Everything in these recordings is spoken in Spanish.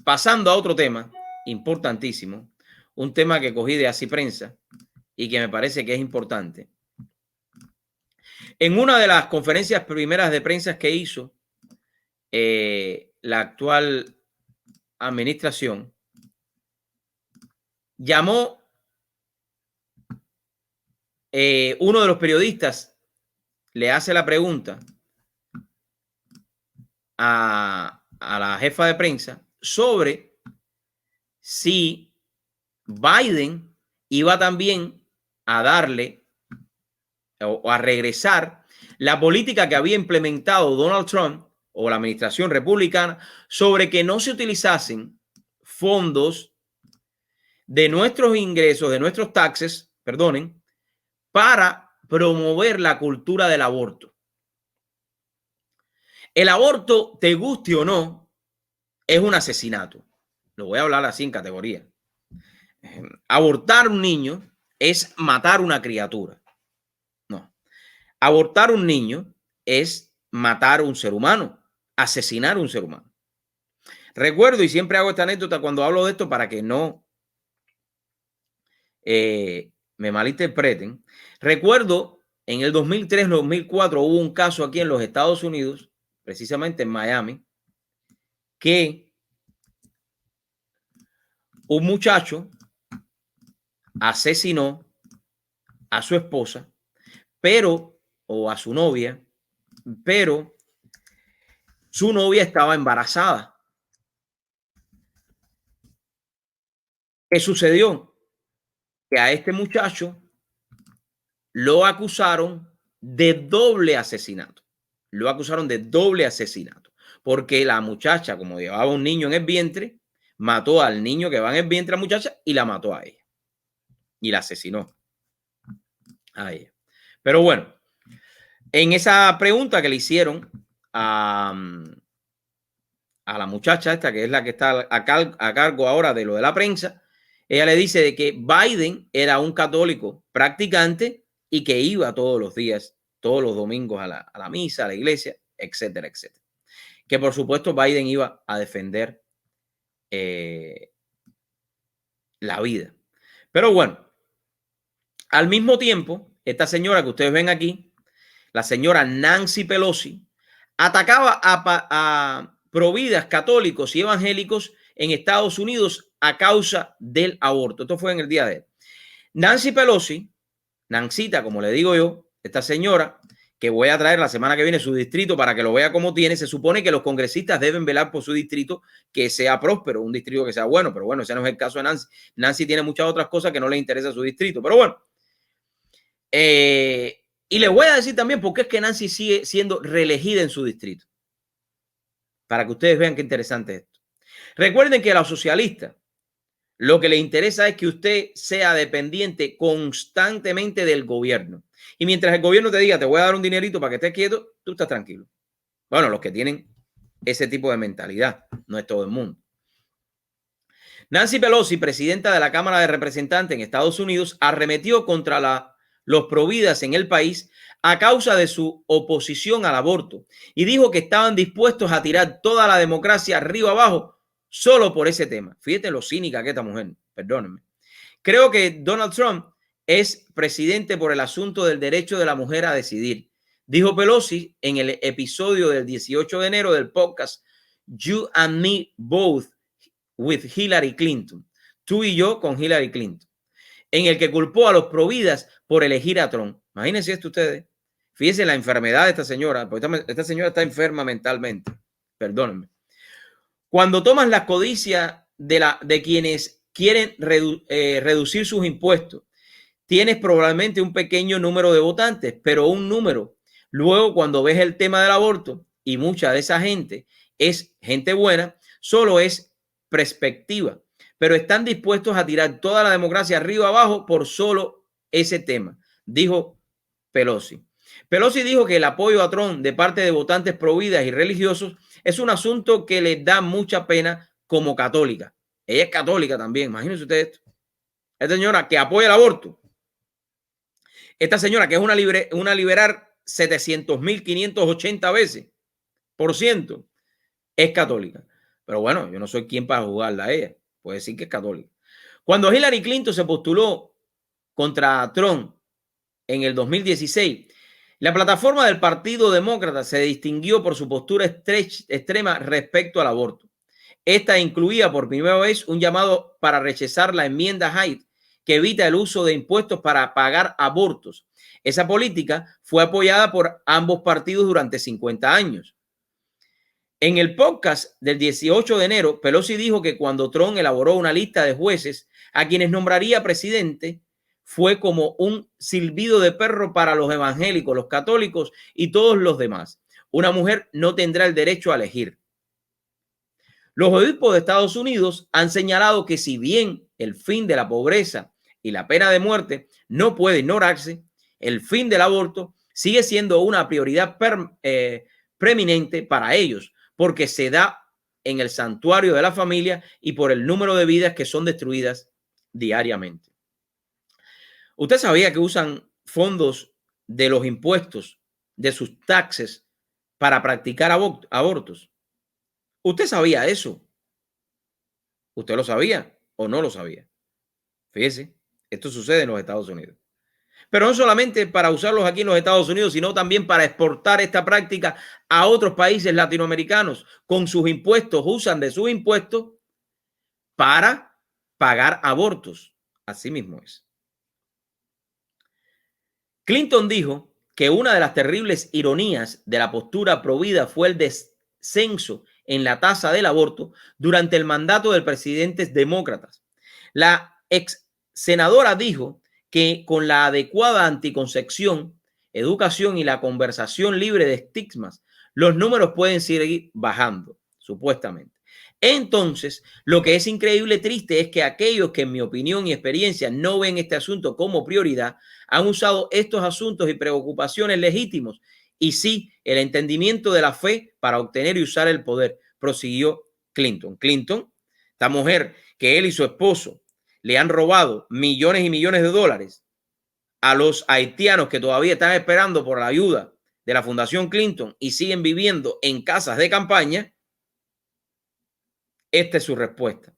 pasando a otro tema importantísimo, un tema que cogí de Así Prensa y que me parece que es importante. En una de las conferencias primeras de prensa que hizo la actual administración, llamó uno de los periodistas, le hace la pregunta a la jefa de prensa sobre si Biden iba también a darle o a regresar la política que había implementado Donald Trump o la administración republicana sobre que no se utilizasen fondos de nuestros ingresos, de nuestros taxes, perdonen, para promover la cultura del aborto. El aborto, te guste o no, es un asesinato. Lo voy a hablar así en categoría. Abortar un niño es matar una criatura. No. Abortar un niño es matar un ser humano, asesinar un ser humano. Recuerdo, y siempre hago esta anécdota cuando hablo de esto para que no me malinterpreten. Recuerdo en el 2003-2004 hubo un caso aquí en los Estados Unidos, precisamente en Miami, que un muchacho asesinó a su esposa, o a su novia, pero su novia estaba embarazada. ¿Qué sucedió? Que a este muchacho lo acusaron de doble asesinato. Lo acusaron de doble asesinato, porque la muchacha, como llevaba un niño en el vientre, mató al niño que va en el vientre a la muchacha y la mató a ella. Y la asesinó a ella. Pero bueno, en esa pregunta que le hicieron a la muchacha esta, que es la que está a cargo ahora de lo de la prensa, ella le dice de que Biden era un católico practicante y que iba todos los días, todos los domingos a la misa, a la iglesia, etcétera, etcétera. Que por supuesto Biden iba a defender la vida. Pero bueno, al mismo tiempo, esta señora que ustedes ven aquí, la señora Nancy Pelosi, atacaba a providas católicos y evangélicos en Estados Unidos a causa del aborto. Esto fue en el día de hoy. Nancy Pelosi, Nancita, como le digo yo, esta señora, que voy a traer la semana que viene su distrito para que lo vea como tiene, se supone que los congresistas deben velar por su distrito, que sea próspero, un distrito que sea bueno, pero bueno, ese no es el caso de Nancy. Nancy tiene muchas otras cosas que no le interesa a su distrito, pero bueno. Y les voy a decir también por qué es que Nancy sigue siendo reelegida en su distrito. Para que ustedes vean qué interesante es esto. Recuerden que a los socialistas lo que les interesa es que usted sea dependiente constantemente del gobierno. Y mientras el gobierno te diga, te voy a dar un dinerito para que estés quieto, tú estás tranquilo. Bueno, los que tienen ese tipo de mentalidad, no es todo el mundo. Nancy Pelosi, presidenta de la Cámara de Representantes en Estados Unidos, arremetió contra los providas en el país a causa de su oposición al aborto y dijo que estaban dispuestos a tirar toda la democracia arriba abajo solo por ese tema. Fíjate lo cínica que esta mujer, perdónenme. Creo que Donald Trump es presidente por el asunto del derecho de la mujer a decidir, dijo Pelosi en el episodio del 18 de enero del podcast You and Me Both with Hillary Clinton, tú y yo con Hillary Clinton, en el que culpó a los providas por elegir a Trump. Imagínense esto ustedes. Fíjense la enfermedad de esta señora, porque esta señora está enferma mentalmente. Perdónenme. Cuando tomas la codicia de quienes quieren reducir sus impuestos, tienes probablemente un pequeño número de votantes, pero un número. Luego, cuando ves el tema del aborto, y mucha de esa gente es gente buena, solo es perspectiva, pero están dispuestos a tirar toda la democracia arriba abajo por solo ese tema, dijo Pelosi. Pelosi dijo que el apoyo a Trump de parte de votantes providas y religiosos es un asunto que les da mucha pena como católica. Ella es católica también, imagínense ustedes esto. Esta señora que apoya el aborto. Esta señora que es una liberal 700.580 veces por ciento, es católica. Pero bueno, yo no soy quien para juzgarla a ella. Puede decir que es católica. Cuando Hillary Clinton se postuló contra Trump en el 2016, la plataforma del Partido Demócrata se distinguió por su postura extrema respecto al aborto. Esta incluía por primera vez un llamado para rechazar la enmienda Hyde, que evita el uso de impuestos para pagar abortos. Esa política fue apoyada por ambos partidos durante 50 años. En el podcast del 18 de enero, Pelosi dijo que cuando Trump elaboró una lista de jueces a quienes nombraría presidente, fue como un silbido de perro para los evangélicos, los católicos y todos los demás. Una mujer no tendrá el derecho a elegir. Los obispos de Estados Unidos han señalado que si bien el fin de la pobreza y la pena de muerte no puede ignorarse, el fin del aborto sigue siendo una prioridad preeminente para ellos, porque se da en el santuario de la familia y por el número de vidas que son destruidas diariamente. ¿Usted sabía que usan fondos de los impuestos, de sus taxes, para practicar abortos? ¿Usted sabía eso? ¿Usted lo sabía o no lo sabía? Fíjese, esto sucede en los Estados Unidos. Pero no solamente para usarlos aquí en los Estados Unidos, sino también para exportar esta práctica a otros países latinoamericanos. Con sus impuestos, usan de sus impuestos para pagar abortos. Así mismo es. Clinton dijo que una de las terribles ironías de la postura provida fue el descenso en la tasa del aborto durante el mandato del presidente demócratas. La ex senadora dijo que con la adecuada anticoncepción, educación y la conversación libre de estigmas, los números pueden seguir bajando, supuestamente. Entonces, lo que es increíble triste es que aquellos que en mi opinión y experiencia no ven este asunto como prioridad, han usado estos asuntos y preocupaciones legítimos y sí, el entendimiento de la fe para obtener y usar el poder, prosiguió Clinton. Clinton, esta mujer que él y su esposo le han robado millones y millones de dólares a los haitianos que todavía están esperando por la ayuda de la Fundación Clinton y siguen viviendo en casas de campaña, esta es su respuesta.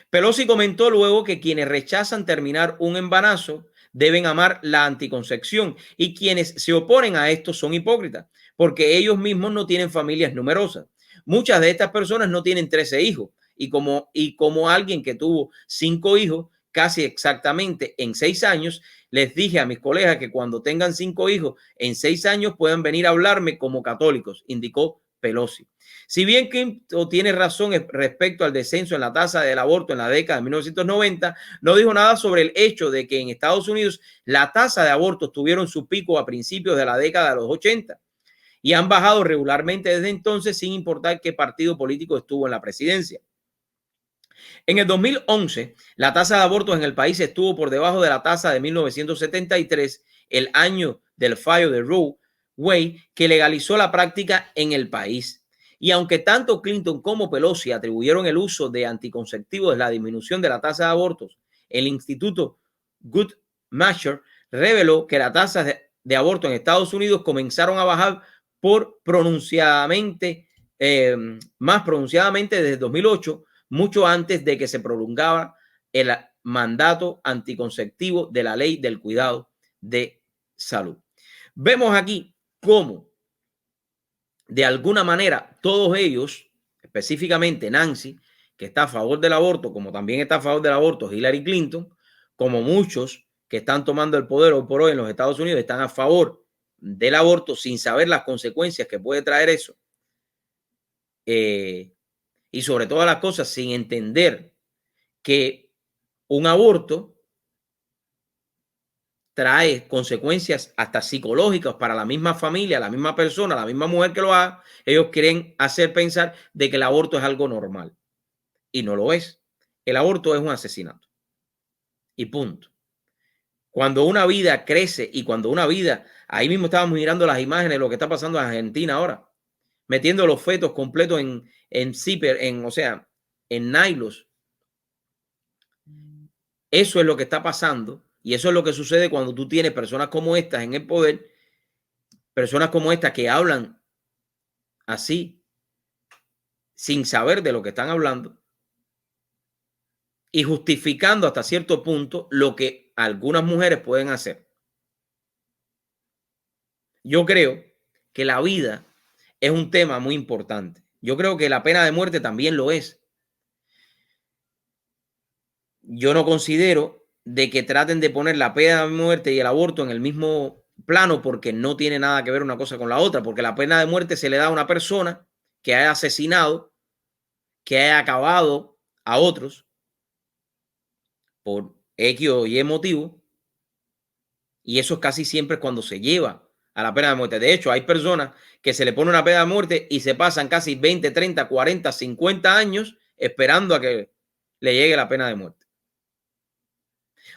Pelosi comentó luego que quienes rechazan terminar un embarazo deben amar la anticoncepción y quienes se oponen a esto son hipócritas porque ellos mismos no tienen familias numerosas. Muchas de estas personas no tienen 13 hijos y como alguien que tuvo 5 hijos casi exactamente en 6 años, les dije a mis colegas que cuando tengan 5 hijos en 6 años puedan venir a hablarme como católicos, indicó Pelosi. Si bien Clinton tiene razón respecto al descenso en la tasa del aborto en la década de 1990, no dijo nada sobre el hecho de que en Estados Unidos la tasa de abortos tuvieron su pico a principios de la década de los 80 y han bajado regularmente desde entonces sin importar qué partido político estuvo en la presidencia. En el 2011, la tasa de abortos en el país estuvo por debajo de la tasa de 1973, el año del fallo de Roe Wade, que legalizó la práctica en el país. Y aunque tanto Clinton como Pelosi atribuyeron el uso de anticonceptivos a la disminución de la tasa de abortos, el Instituto Guttmacher reveló que las tasas de aborto en Estados Unidos comenzaron a bajar más pronunciadamente desde 2008, mucho antes de que se prolongara el mandato anticonceptivo de la Ley del Cuidado de Salud. Vemos aquí cómo de alguna manera todos ellos, específicamente Nancy, que está a favor del aborto, como también está a favor del aborto Hillary Clinton, como muchos que están tomando el poder hoy por hoy en los Estados Unidos, están a favor del aborto sin saber las consecuencias que puede traer eso. Y sobre todas las cosas sin entender que un aborto trae consecuencias hasta psicológicas para la misma familia, la misma persona, la misma mujer que lo haga. Ellos quieren hacer pensar de que el aborto es algo normal y no lo es. El aborto es un asesinato y punto. Cuando una vida crece y cuando una vida, ahí mismo estábamos mirando las imágenes de lo que está pasando en Argentina ahora, metiendo los fetos completos en zipper, en nylos. Eso es lo que está pasando y eso es lo que sucede cuando tú tienes personas como estas en el poder, personas como estas que hablan así sin saber de lo que están hablando y justificando hasta cierto punto lo que algunas mujeres pueden hacer. Yo creo que la vida es un tema muy importante. Yo creo que la pena de muerte también lo es. Yo no considero de que traten de poner la pena de muerte y el aborto en el mismo plano, porque no tiene nada que ver una cosa con la otra, porque la pena de muerte se le da a una persona que haya asesinado, que haya acabado a otros por X o Y motivo, y eso es casi siempre cuando se lleva a la pena de muerte. De hecho, hay personas que se le pone una pena de muerte y se pasan casi 20, 30, 40, 50 años esperando a que le llegue la pena de muerte.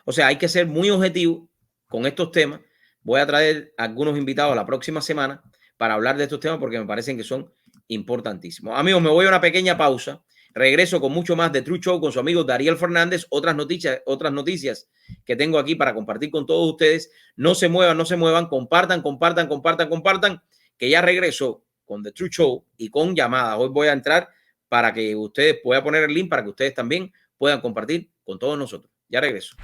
O sea, hay que ser muy objetivo con estos temas. Voy a traer algunos invitados la próxima semana para hablar de estos temas porque me parecen que son importantísimos. Amigos, me voy a una pequeña pausa. Regreso con mucho más de True Show con su amigo Dariel Fernández. Otras noticias que tengo aquí para compartir con todos ustedes. No se muevan, no se muevan. Compartan, que ya regreso con The True Show y con llamadas. Hoy voy a entrar para que ustedes puedan poner el link para que ustedes también puedan compartir con todos nosotros. Ya regreso.